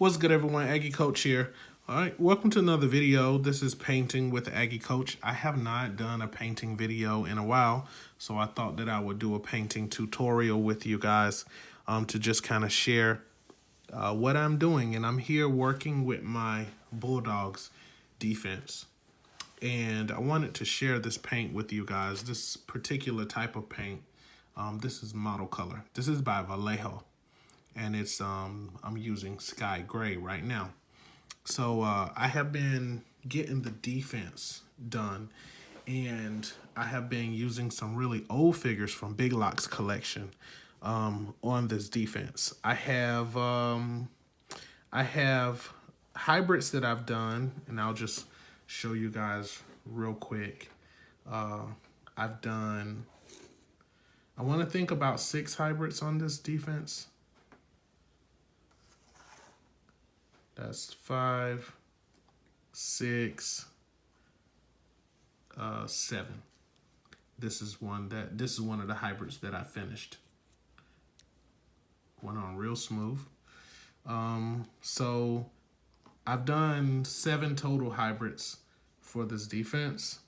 What's good, everyone? Aggie Coach here. All right, welcome to another video. This is Painting with Aggie Coach. I have not done a painting video in a while, so I thought that I would do a painting tutorial with you guys to just kind of share what I'm doing. And I'm here working with my Bulldogs defense. And I wanted to share this paint with you guys, this particular type of paint. This is model color. This is by Vallejo. And it's I'm using sky gray right now. So I have been getting the defense done, and I have been using some really old figures from Big Lock's collection on this defense. I have hybrids that I've done, and I'll just show you guys real quick. I've done, I want to think about 6 hybrids on this defense. That's 5, 6, 7. This is one of the hybrids that I finished. Went on real smooth. So I've done 7 total hybrids for this defense.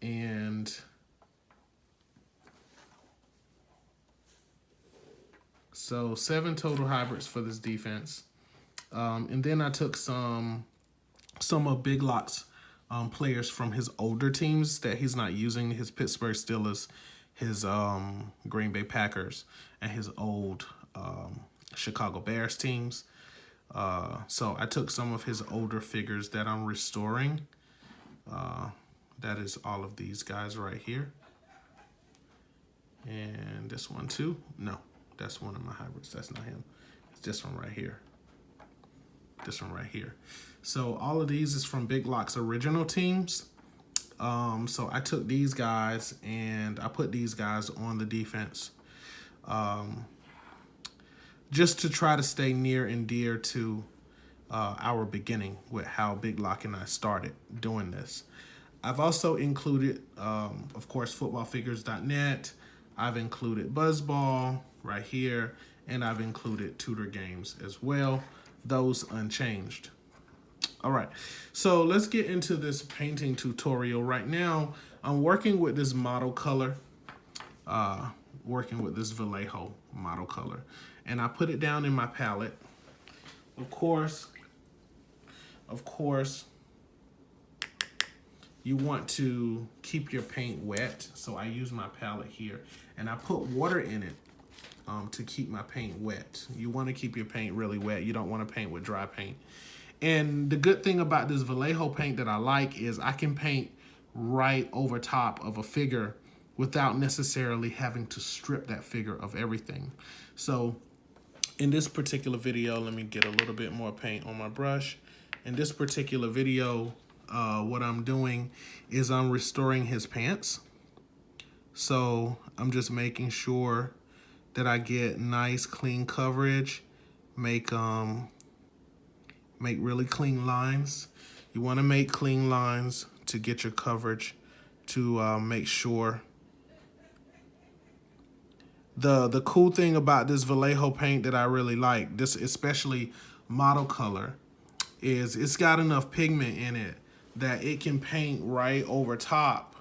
And so 7 total hybrids for this defense. And then I took some of Big Lock's players from his older teams that he's not using, his Pittsburgh Steelers, his Green Bay Packers, and his old Chicago Bears teams. So I took some of his older figures that I'm restoring. That is all of these guys right here. And this one too. No. That's one of my hybrids. That's not him. It's this one right here. This one right here. So all of these is from Big Lock's original teams. So I took these guys and I put these guys on the defense. Just to try to stay near and dear to our beginning with how Big Lock and I started doing this. I've also included, of course, footballfigures.net. I've included Buzzball right here, and I've included Tudor Games as well, those unchanged. All right, so let's get into this painting tutorial. Right now, I'm working with this model color, working with this Vallejo model color, and I put it down in my palette. Of course, you want to keep your paint wet, so I use my palette here, and I put water in it to keep my paint wet. You want to keep your paint really wet. You don't want to paint with dry paint. And the good thing about this Vallejo paint that I like is I can paint right over top of a figure without necessarily having to strip that figure of everything. So in this particular video, let me get a little bit more paint on my brush. In this particular video, what I'm doing is I'm restoring his pants. So I'm just making sure that I get nice clean coverage, make really clean lines. You want to make clean lines to get your coverage, to make sure. The cool thing about this Vallejo paint that I really like, this especially model color, is it's got enough pigment in it that it can paint right over top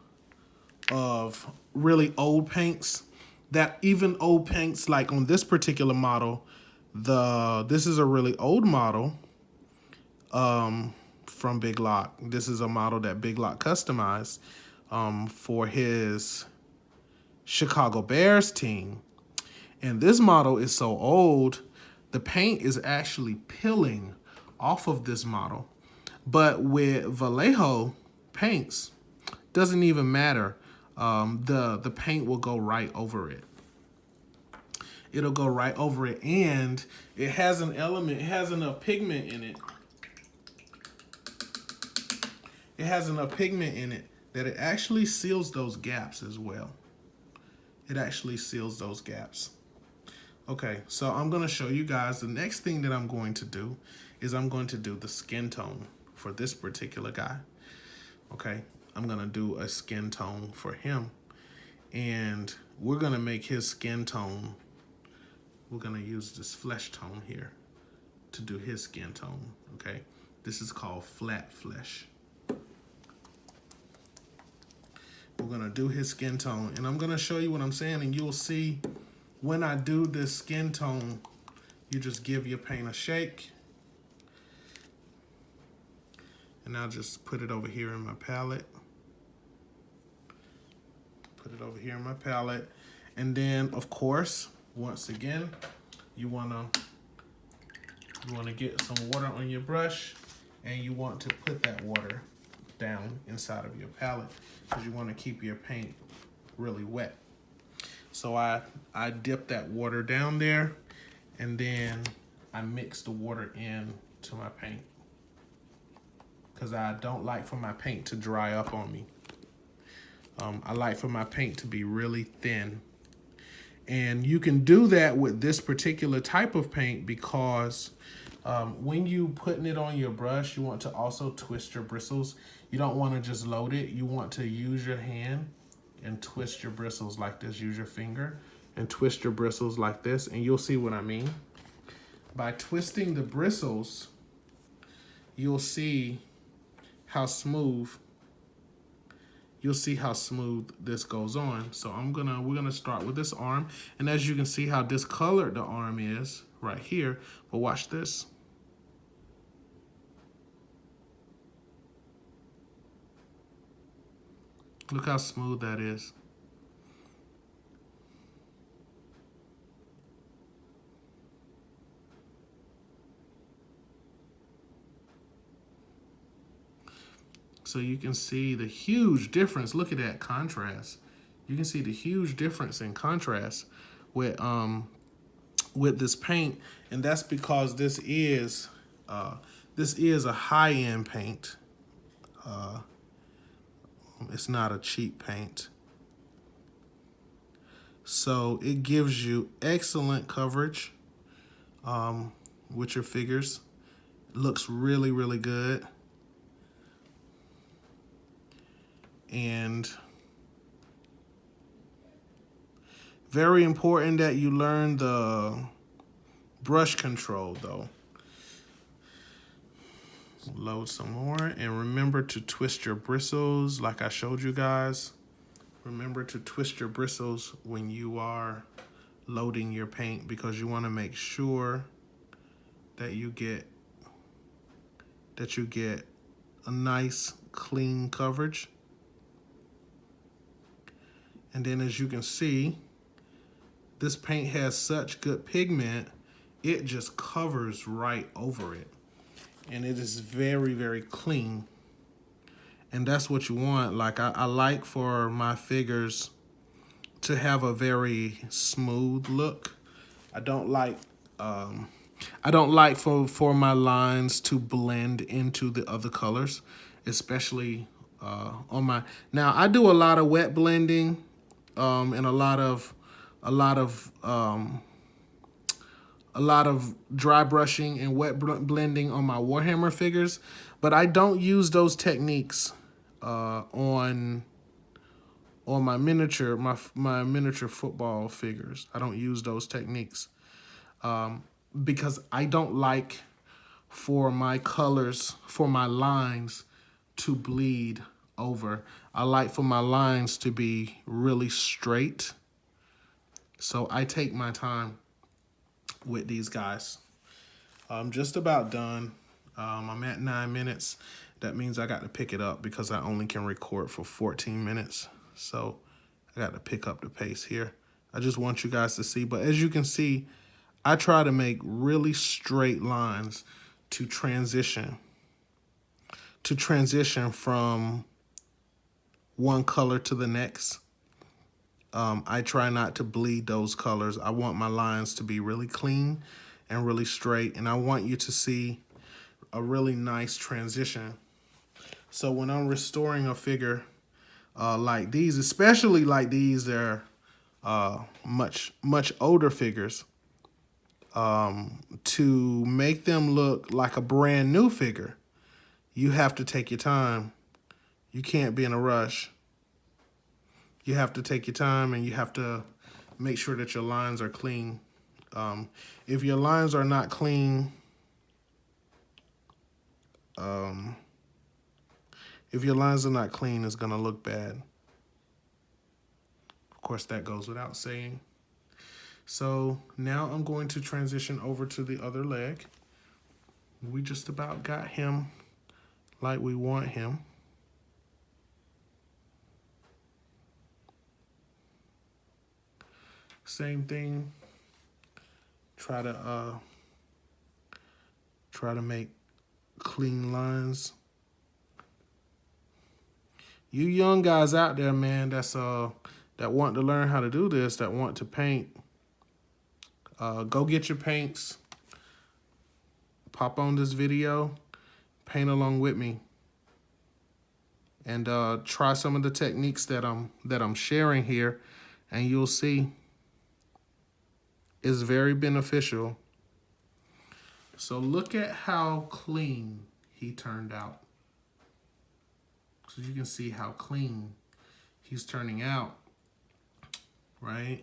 of really old paints. That even old paints, like on this particular model, this is a really old model from Big Lock. This is a model that Big Lock customized for his Chicago Bears team. And this model is so old, the paint is actually peeling off of this model. But with Vallejo paints, doesn't even matter. The paint will go right over it. It'll go right over it, and it has an element, it has enough pigment in it. It has enough pigment in it that it actually seals those gaps as well. It actually seals those gaps. Okay, so I'm gonna show you guys, the next thing that I'm going to do is I'm going to do the skin tone for this particular guy. Okay, I'm gonna do a skin tone for him, and we're gonna make his skin tone we're gonna use this flesh tone here to do his skin tone, okay? This is called flat flesh. We're gonna do his skin tone, and I'm gonna show you what I'm saying, and you'll see when I do this skin tone, you just give your paint a shake. And I'll just put it over here in my palette. Put it over here in my palette. And then, of course, once again, you wanna get some water on your brush, and you want to put that water down inside of your palette because you want to keep your paint really wet. So I dip that water down there, and then I mix the water in to my paint because I don't like for my paint to dry up on me. I like for my paint to be really thin. And you can do that with this particular type of paint because when you putting it on your brush, you want to also twist your bristles. You don't want to just load it. You want to use your hand and twist your bristles like this. Use your finger and twist your bristles like this, and you'll see what I mean. By twisting the bristles, you'll see how smooth this goes on. So we're gonna start with this arm, and as you can see how discolored the arm is right here, but watch this. Look how smooth that is. So you can see the huge difference. Look at that contrast. You can see the huge difference in contrast with this paint, and that's because this is a high-end paint. It's not a cheap paint. So it gives you excellent coverage with your figures. It looks really, really good. And very important that you learn the brush control though. Load some more, and remember to twist your bristles like I showed you guys. Remember to twist your bristles when you are loading your paint because you want to make sure that you get a nice clean coverage. And then as you can see, this paint has such good pigment, it just covers right over it. And it is very, very clean. And that's what you want. Like I like for my figures to have a very smooth look. I don't like for my lines to blend into the other colors, especially on my. Now I do a lot of wet blending and a lot of dry brushing and wet blending on my Warhammer figures, but I don't use those techniques on my miniature football figures. I don't use those techniques because I don't like for my colors, for my lines to bleed over. I like for my lines to be really straight. So I take my time with these guys. I'm just about done. I'm at 9 minutes. That means I got to pick it up because I only can record for 14 minutes. So I got to pick up the pace here. I just want you guys to see. But as you can see, I try to make really straight lines to transition from one color to the next. I try not to bleed those colors. I want my lines to be really clean and really straight, and I want you to see a really nice transition. So when I'm restoring a figure like these, especially like these, they're much older figures, to make them look like a brand new figure, you have to take your time. You can't be in a rush. You have to take your time, and you have to make sure that your lines are clean. If your lines are not clean, if your lines are not clean, it's gonna look bad. Of course, that goes without saying. So now I'm going to transition over to the other leg. We just about got him like we want him. Same thing. Try to make clean lines. You young guys out there, man, that want to learn how to do this, that want to paint, go get your paints. Pop on this video, paint along with me, and try some of the techniques that I'm sharing here, and you'll see it's very beneficial. So look at how clean he turned out. So you can see how clean he's turning out, right?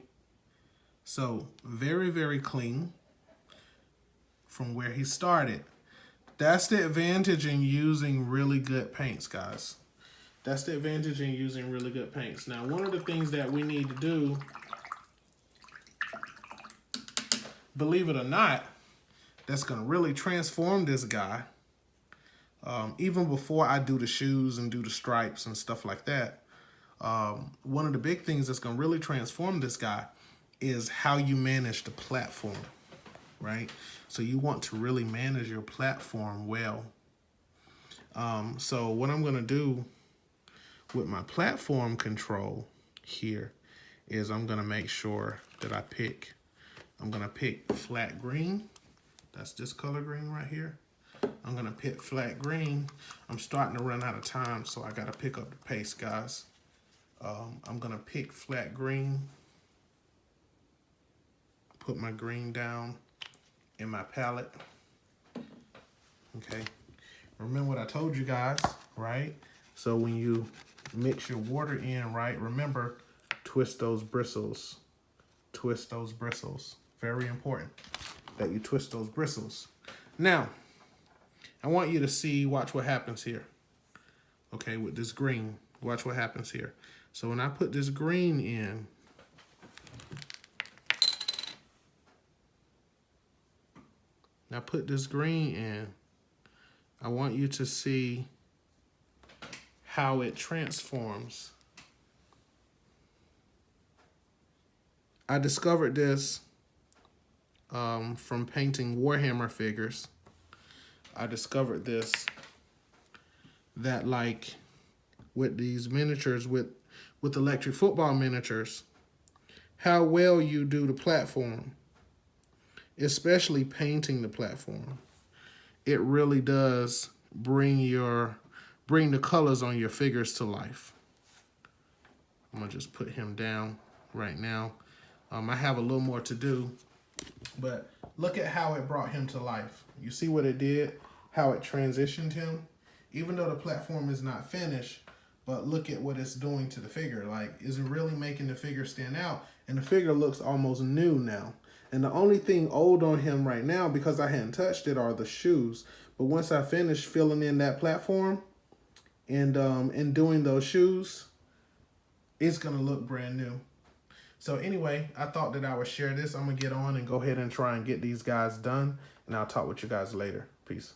So very, very clean from where he started. That's the advantage in using really good paints, guys. That's the advantage in using really good paints. Now, one of the things that we need to do, believe it or not, that's gonna really transform this guy, even before I do the shoes and do the stripes and stuff like that, one of the big things that's gonna really transform this guy is how you manage the platform, right? So you want to really manage your platform well. So what I'm gonna do with my platform control here is I'm gonna make sure that I'm gonna pick flat green. That's this color green right here. I'm gonna pick flat green. I'm starting to run out of time, so I gotta pick up the pace, guys. I'm gonna pick flat green, put my green down in my palette. Okay, remember what I told you guys, right? So when you mix your water in, right, remember, twist those bristles. Twist those bristles. Very important that you twist those bristles. Now, I want you to see, watch what happens here. Okay, with this green, watch what happens here. So when I put this green in, I want you to see how it transforms. I discovered this from painting Warhammer figures. I discovered this, that like with these miniatures, with electric football miniatures, how well you do the platform, especially painting the platform. It really does bring the colors on your figures to life. I'm gonna just put him down right now. I have a little more to do, but look at how it brought him to life. You see what it did, how it transitioned him? Even though the platform is not finished, but look at what it's doing to the figure. Like, is it really making the figure stand out? And the figure looks almost new now. And the only thing old on him right now, because I hadn't touched it, are the shoes. But once I finish filling in that platform and doing those shoes, it's gonna look brand new. So anyway, I thought that I would share this. I'm gonna get on and go ahead and try and get these guys done, and I'll talk with you guys later. Peace.